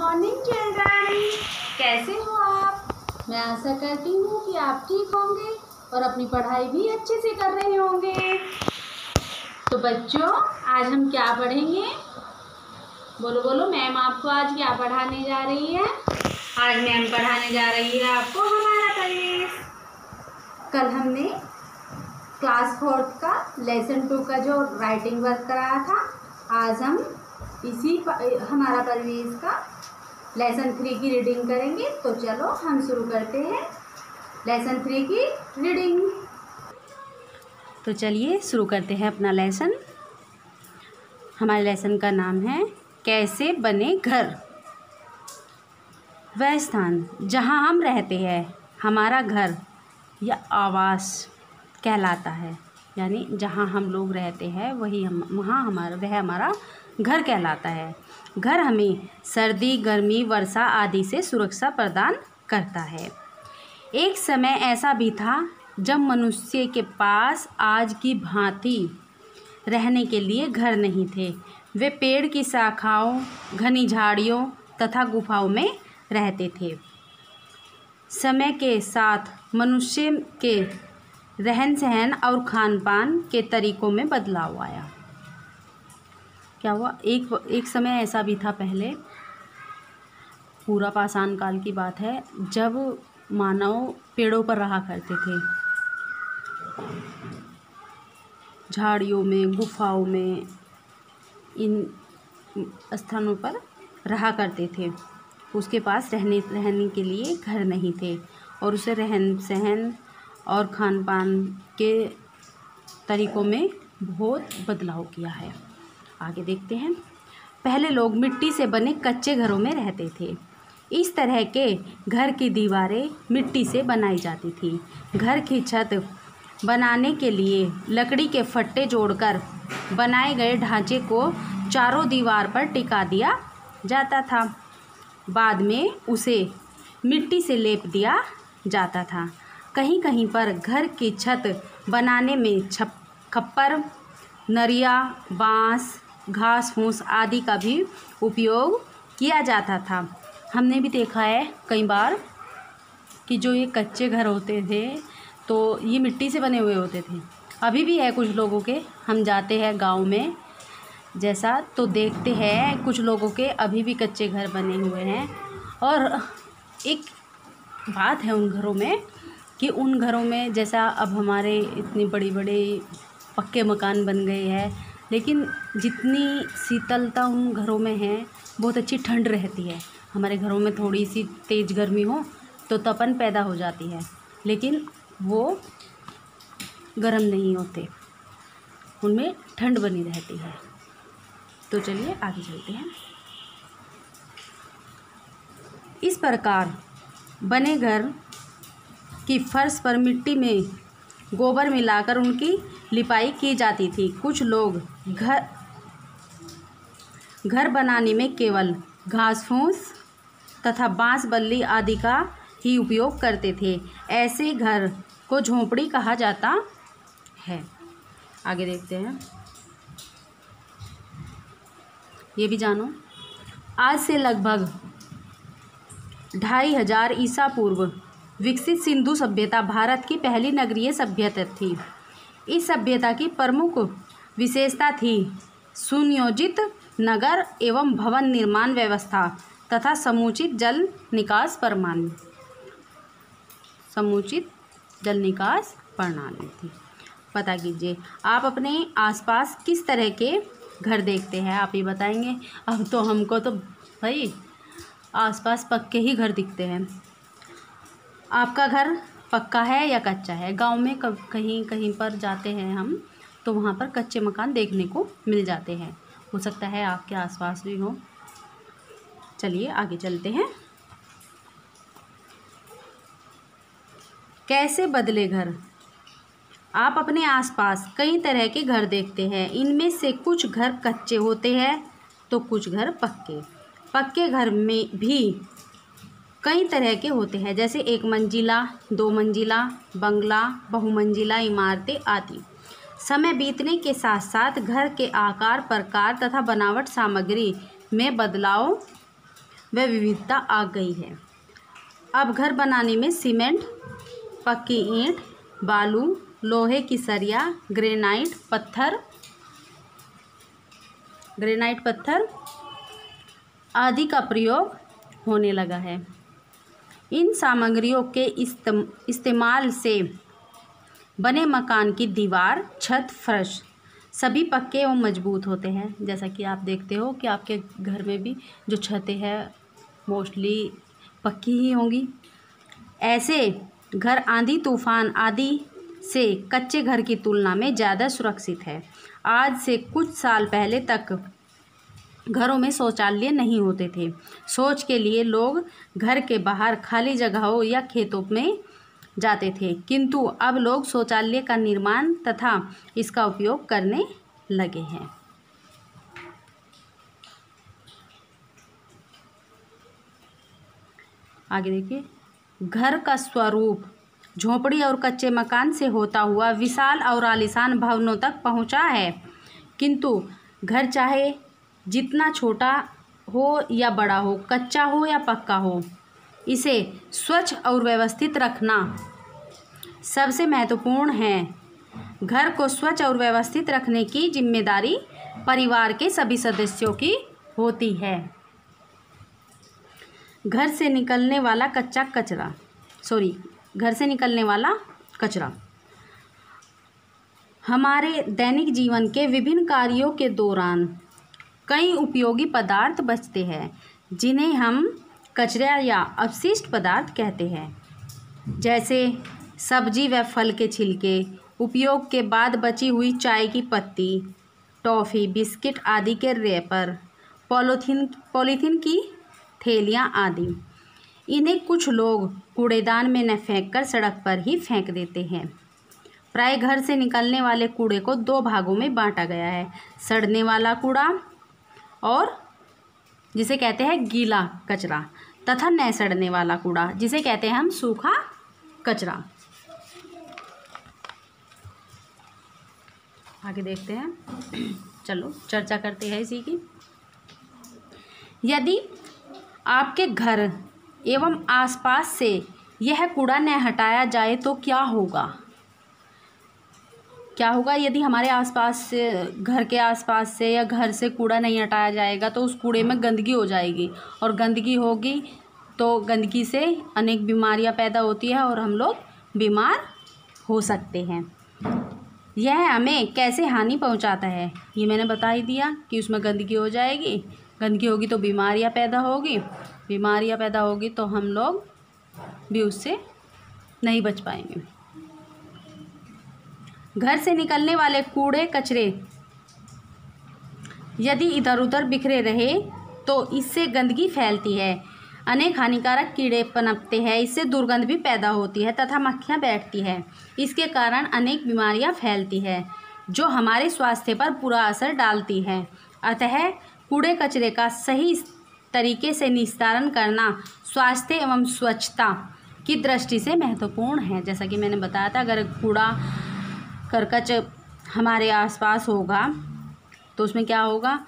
Morning children, कैसे हो आप। मैं आशा करती हूँ कि आप ठीक होंगे और अपनी पढ़ाई भी अच्छे से कर रहे होंगे। तो बच्चों, आज हम क्या पढ़ेंगे? बोलो बोलो, मैम आपको आज क्या पढ़ाने जा रही है? आज मैम पढ़ाने जा रही है आपको हमारा परिवेश। कल हमने क्लास 4 का लेसन 2 का जो राइटिंग वर्क कराया था, आज हम इसी हमारा परिवेश का लेसन 3 की रीडिंग करेंगे। तो चलो हम शुरू करते हैं लेसन 3 की रीडिंग। तो चलिए शुरू करते हैं अपना लेसन। हमारे लेसन का नाम है कैसे बने घर। वह स्थान जहाँ हम रहते हैं हमारा घर या आवास कहलाता है, यानी जहाँ हम लोग रहते हैं वह हमारा घर कहलाता है। घर हमें सर्दी, गर्मी, वर्षा आदि से सुरक्षा प्रदान करता है। एक समय ऐसा भी था जब मनुष्य के पास आज की भांति रहने के लिए घर नहीं थे। वे पेड़ की शाखाओं, घनी झाड़ियों तथा गुफाओं में रहते थे। समय के साथ मनुष्य के रहन सहन और खान पान के तरीक़ों में बदलाव आया। क्या हुआ? एक समय ऐसा भी था, पहले पूरा पाषाण काल की बात है, जब मानव पेड़ों पर रहा करते थे, झाड़ियों में, गुफाओं में, इन स्थानों पर रहा करते थे। उसके पास रहने के लिए घर नहीं थे और उसे रहन सहन और खान पान के तरीक़ों में बहुत बदलाव किया है। आगे देखते हैं। पहले लोग मिट्टी से बने कच्चे घरों में रहते थे। इस तरह के घर की दीवारें मिट्टी से बनाई जाती थी। घर की छत बनाने के लिए लकड़ी के फट्टे जोड़कर बनाए गए ढांचे को चारों दीवार पर टिका दिया जाता था। बाद में उसे मिट्टी से लेप दिया जाता था। कहीं कहीं पर घर की छत बनाने में खप्पर, नरिया, बांस, घास फूस आदि का भी उपयोग किया जाता था। हमने भी देखा है कई बार कि जो ये कच्चे घर होते थे तो ये मिट्टी से बने हुए होते थे। अभी भी है कुछ लोगों के, हम जाते हैं गांव में जैसा तो देखते हैं कुछ लोगों के अभी भी कच्चे घर बने हुए हैं। और एक बात है उन घरों में कि उन घरों में जैसा अब हमारे इतनी बड़ी बड़ी पक्के मकान बन गए हैं, लेकिन जितनी शीतलता उन घरों में है, बहुत अच्छी ठंड रहती है। हमारे घरों में थोड़ी सी तेज़ गर्मी हो तो तपन पैदा हो जाती है, लेकिन वो गर्म नहीं होते, उनमें ठंड बनी रहती है। तो चलिए आगे चलते हैं। इस प्रकार बने घर की फर्श पर मिट्टी में गोबर मिलाकर उनकी लिपाई की जाती थी। कुछ लोग घर बनाने में केवल घास फूस तथा बांस बल्ली आदि का ही उपयोग करते थे। ऐसे घर को झोंपड़ी कहा जाता है। आगे देखते हैं, ये भी जानो। आज से लगभग 2500 ईसा पूर्व विकसित सिंधु सभ्यता भारत की पहली नगरीय सभ्यता थी। इस सभ्यता की प्रमुख विशेषता थी सुनियोजित नगर एवं भवन निर्माण व्यवस्था तथा समुचित जल निकास प्रणाली थी। पता कीजिए, आप अपने आसपास किस तरह के घर देखते हैं, आप ये बताएंगे। अब तो हमको तो भाई आसपास पक्के ही घर दिखते हैं। आपका घर पक्का है या कच्चा है? गांव में कहीं कहीं पर जाते हैं हम तो वहाँ पर कच्चे मकान देखने को मिल जाते हैं। हो सकता है आपके आसपास भी हो। चलिए आगे चलते हैं। कैसे बदले घर। आप अपने आसपास कई तरह के घर देखते हैं। इनमें से कुछ घर कच्चे होते हैं तो कुछ घर पक्के। पक्के घर में भी कई तरह के होते हैं, जैसे 1 मंजिला, 2 मंजिला, बंगला, बहुमंजिला इमारतें आदि। समय बीतने के साथ साथ घर के आकार, प्रकार तथा बनावट सामग्री में बदलाव व विविधता आ गई है। अब घर बनाने में सीमेंट, पक्की ईंट, बालू, लोहे की सरिया, ग्रेनाइट पत्थर आदि का प्रयोग होने लगा है। इन सामग्रियों के इस्तेमाल से बने मकान की दीवार, छत, फर्श सभी पक्के एवं मजबूत होते हैं। जैसा कि आप देखते हो कि आपके घर में भी जो छतें हैं मोस्टली पक्की ही होंगी। ऐसे घर आंधी तूफान आदि से कच्चे घर की तुलना में ज़्यादा सुरक्षित है। आज से कुछ साल पहले तक घरों में शौचालय नहीं होते थे। शौच के लिए लोग घर के बाहर खाली जगहों या खेतों में जाते थे, किंतु अब लोग शौचालय का निर्माण तथा इसका उपयोग करने लगे हैं। आगे देखिए, घर का स्वरूप झोपड़ी और कच्चे मकान से होता हुआ विशाल और आलीशान भवनों तक पहुंचा है, किंतु घर चाहे जितना छोटा हो या बड़ा हो, कच्चा हो या पक्का हो, इसे स्वच्छ और व्यवस्थित रखना सबसे महत्वपूर्ण है। घर को स्वच्छ और व्यवस्थित रखने की जिम्मेदारी परिवार के सभी सदस्यों की होती है। घर से निकलने वाला कचरा हमारे दैनिक जीवन के विभिन्न कार्यों के दौरान कई उपयोगी पदार्थ बचते हैं, जिन्हें हम कचरा या अपशिष्ट पदार्थ कहते हैं। जैसे सब्जी व फल के छिलके, उपयोग के बाद बची हुई चाय की पत्ती, टॉफ़ी, बिस्किट आदि के रैपर, पॉलीथीन की थैलियाँ आदि। इन्हें कुछ लोग कूड़ेदान में न फेंककर सड़क पर ही फेंक देते हैं। प्राय घर से निकलने वाले कूड़े को 2 भागों में बांटा गया है: सड़ने वाला कूड़ा और जिसे कहते हैं गीला कचरा, तथा न सड़ने वाला कूड़ा जिसे कहते हैं हम सूखा कचरा। आगे देखते हैं, चलो चर्चा करते हैं इसी की। यदि आपके घर एवं आसपास से यह कूड़ा न हटाया जाए तो क्या होगा? यदि हमारे आसपास से, घर के आसपास से या घर से कूड़ा नहीं हटाया जाएगा तो उस कूड़े में गंदगी हो जाएगी, और गंदगी होगी तो गंदगी से अनेक बीमारियां पैदा होती है और हम लोग बीमार हो सकते हैं। यह हमें कैसे हानि पहुंचाता है ये मैंने बता ही दिया कि उसमें गंदगी हो जाएगी, गंदगी होगी तो बीमारियां पैदा होगी तो हम लोग भी उससे नहीं बच पाएंगे। घर से निकलने वाले कूड़े कचरे यदि इधर उधर बिखरे रहे तो इससे गंदगी फैलती है, अनेक हानिकारक कीड़े पनपते हैं, इससे दुर्गंध भी पैदा होती है तथा मक्खियाँ बैठती है। इसके कारण अनेक बीमारियाँ फैलती है जो हमारे स्वास्थ्य पर बुरा असर डालती है। अतः कूड़े कचरे का सही तरीके से निस्तारण करना स्वास्थ्य एवं स्वच्छता की दृष्टि से महत्वपूर्ण है। जैसा कि मैंने बताया था, अगर कूड़ा करकच हमारे आसपास होगा तो उसमें क्या होगा,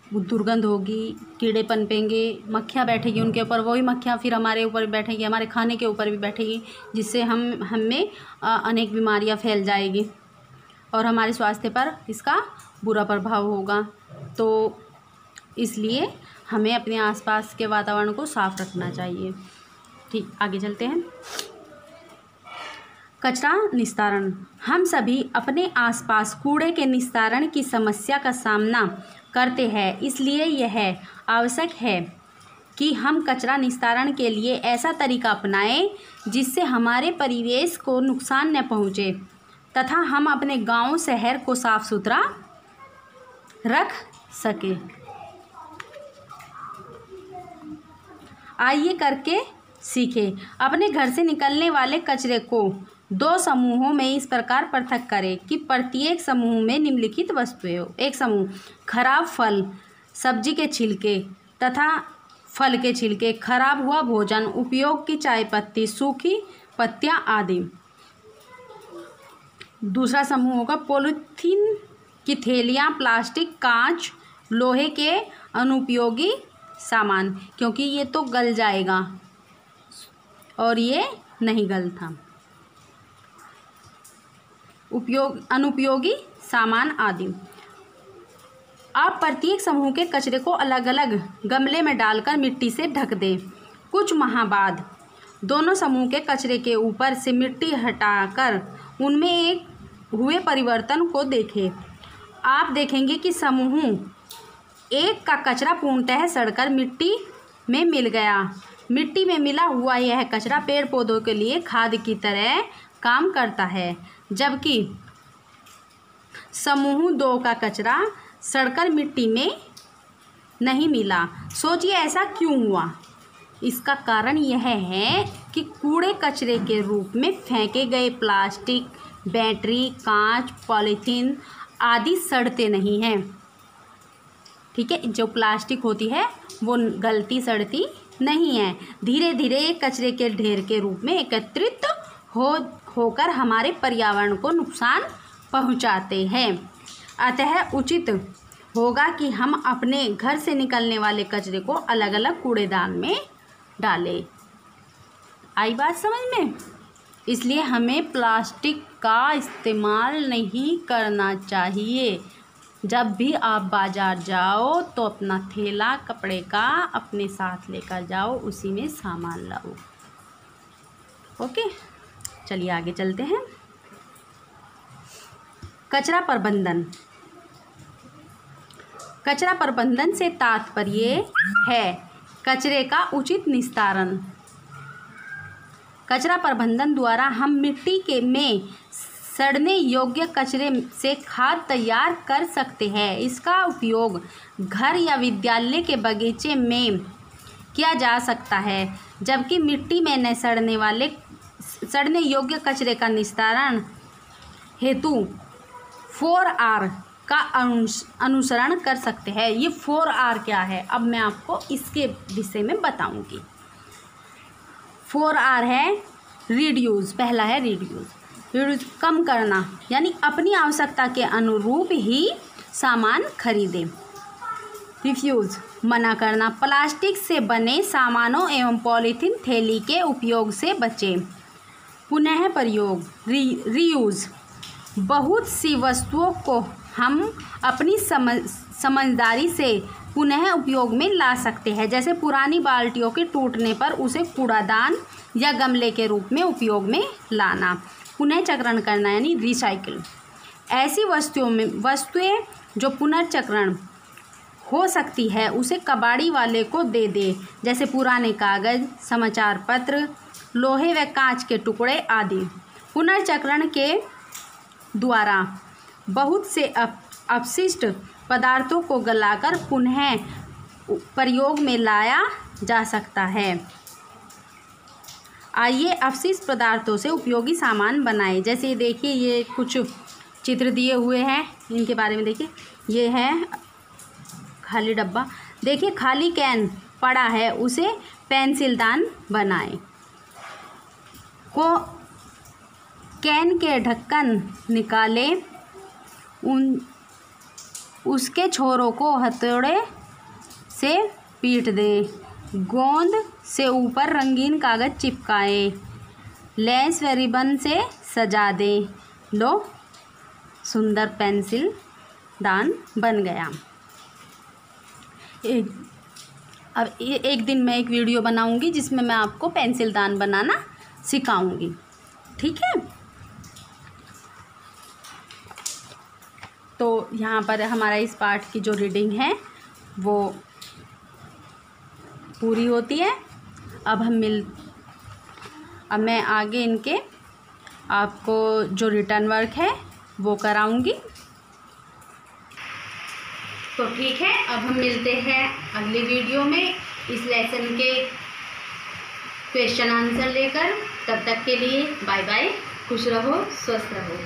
दुर्गंध होगी, कीड़े पनपेंगे, मक्खियाँ बैठेगी उनके ऊपर, वही मक्खियाँ फिर हमारे ऊपर भी बैठेगी, हमारे खाने के ऊपर भी बैठेगी, जिससे हमें अनेक बीमारियाँ फैल जाएगी और हमारे स्वास्थ्य पर इसका बुरा प्रभाव होगा। तो इसलिए हमें अपने आसपास के वातावरण को साफ रखना चाहिए। ठीक, आगे चलते हैं। कचरा निस्तारण। हम सभी अपने आसपास कूड़े के निस्तारण की समस्या का सामना करते हैं, इसलिए यह आवश्यक है कि हम कचरा निस्तारण के लिए ऐसा तरीका अपनाएं जिससे हमारे परिवेश को नुकसान न पहुंचे तथा हम अपने गांव शहर को साफ सुथरा रख सकें। आइए करके सीखें। अपने घर से निकलने वाले कचरे को 2 समूहों में इस प्रकार पृथक करें कि प्रत्येक समूह में निम्नलिखित वस्तुएं हो। एक समूह खराब फल, सब्जी के छिलके तथा फल के छिलके, खराब हुआ भोजन, उपयोग की चाय पत्ती, सूखी पत्तियां आदि। दूसरा समूह होगा पॉलीथीन की थैलियाँ, प्लास्टिक, कांच, लोहे के अनुपयोगी सामान, क्योंकि ये तो गल जाएगा और ये नहीं गलता। अनुपयोगी सामान आदि। आप प्रत्येक समूह के कचरे को अलग अलग गमले में डालकर मिट्टी से ढक दें। कुछ माह बाद दोनों समूह के कचरे के ऊपर से मिट्टी हटाकर उनमें एक हुए परिवर्तन को देखें। आप देखेंगे कि समूह एक का कचरा पूर्णतः सड़कर मिट्टी में मिल गया। मिट्टी में मिला हुआ यह कचरा पेड़ पौधों के लिए खाद की तरह काम करता है, जबकि समूह 2 का कचरा सड़कर मिट्टी में नहीं मिला। सोचिए ऐसा क्यों हुआ? इसका कारण यह है कि कूड़े कचरे के रूप में फेंके गए प्लास्टिक, बैटरी, कांच, पॉलीथीन आदि सड़ते नहीं हैं। ठीक है, जो प्लास्टिक होती है वो गलती नहीं है, धीरे धीरे कचरे के ढेर के रूप में एकत्रित होकर हमारे पर्यावरण को नुकसान पहुंचाते हैं। अतः उचित होगा कि हम अपने घर से निकलने वाले कचरे को अलग अलग कूड़ेदान में डालें। आई बात समझ में? इसलिए हमें प्लास्टिक का इस्तेमाल नहीं करना चाहिए। जब भी आप बाज़ार जाओ तो अपना थैला कपड़े का अपने साथ लेकर जाओ, उसी में सामान लाओ। ओके, चलिए आगे चलते हैं। कचरा प्रबंधन। कचरा प्रबंधन से तात्पर्य है कचरे का उचित निस्तारण। कचरा प्रबंधन द्वारा हम मिट्टी के में सड़ने योग्य कचरे से खाद तैयार कर सकते हैं। इसका उपयोग घर या विद्यालय के बगीचे में किया जा सकता है, जबकि मिट्टी में न सड़ने योग्य कचरे का निस्तारण हेतु 4R का अनुसरण कर सकते हैं। ये 4R क्या है, अब मैं आपको इसके विषय में बताऊंगी। 4R है रिड्यूस। पहला है रिड्यूस कम करना, यानी अपनी आवश्यकता के अनुरूप ही सामान खरीदें। रिफ्यूज़ मना करना, प्लास्टिक से बने सामानों एवं पॉलीथीन थैली के उपयोग से बचें। पुनः प्रयोग रीयूज़, बहुत सी वस्तुओं को हम अपनी समझदारी से पुनः उपयोग में ला सकते हैं। जैसे पुरानी बाल्टियों के टूटने पर उसे कूड़ादान या गमले के रूप में उपयोग में लाना। पुनः चक्रण करना यानी रिसाइकिल। ऐसी वस्तुएं जो पुनर्चक्रण हो सकती है उसे कबाड़ी वाले को दे दे, जैसे पुराने कागज़, समाचार पत्र, लोहे व कांच के टुकड़े आदि। पुनर्चक्रण के द्वारा बहुत से अपशिष्ट पदार्थों को गलाकर पुनः प्रयोग में लाया जा सकता है। आइए अपशिष्ट पदार्थों से उपयोगी सामान बनाएं। जैसे देखिए ये कुछ चित्र दिए हुए हैं, इनके बारे में देखिए। ये है खाली डब्बा, देखिए खाली कैन पड़ा है, उसे पेंसिलदान बनाएं। कैन के ढक्कन निकालें, उसके छोरों को हथौड़े से पीट दें, गोंद से ऊपर रंगीन कागज़ चिपकाएं, लेस व रिबन से सजा दें। लो, सुंदर पेंसिल दान बन गया। अब एक दिन मैं एक वीडियो बनाऊंगी जिसमें मैं आपको पेंसिल दान बनाना सिखाऊंगी, ठीक है? तो यहाँ पर हमारा इस पाठ की जो रीडिंग है वो पूरी होती है। अब मैं आगे इनके आपको जो रिटर्न वर्क है वो कराऊंगी। तो ठीक है, अब हम मिलते हैं अगले वीडियो में इस लेसन के क्वेश्चन आंसर लेकर। तब तक के लिए बाय बाय, खुश रहो, स्वस्थ रहो।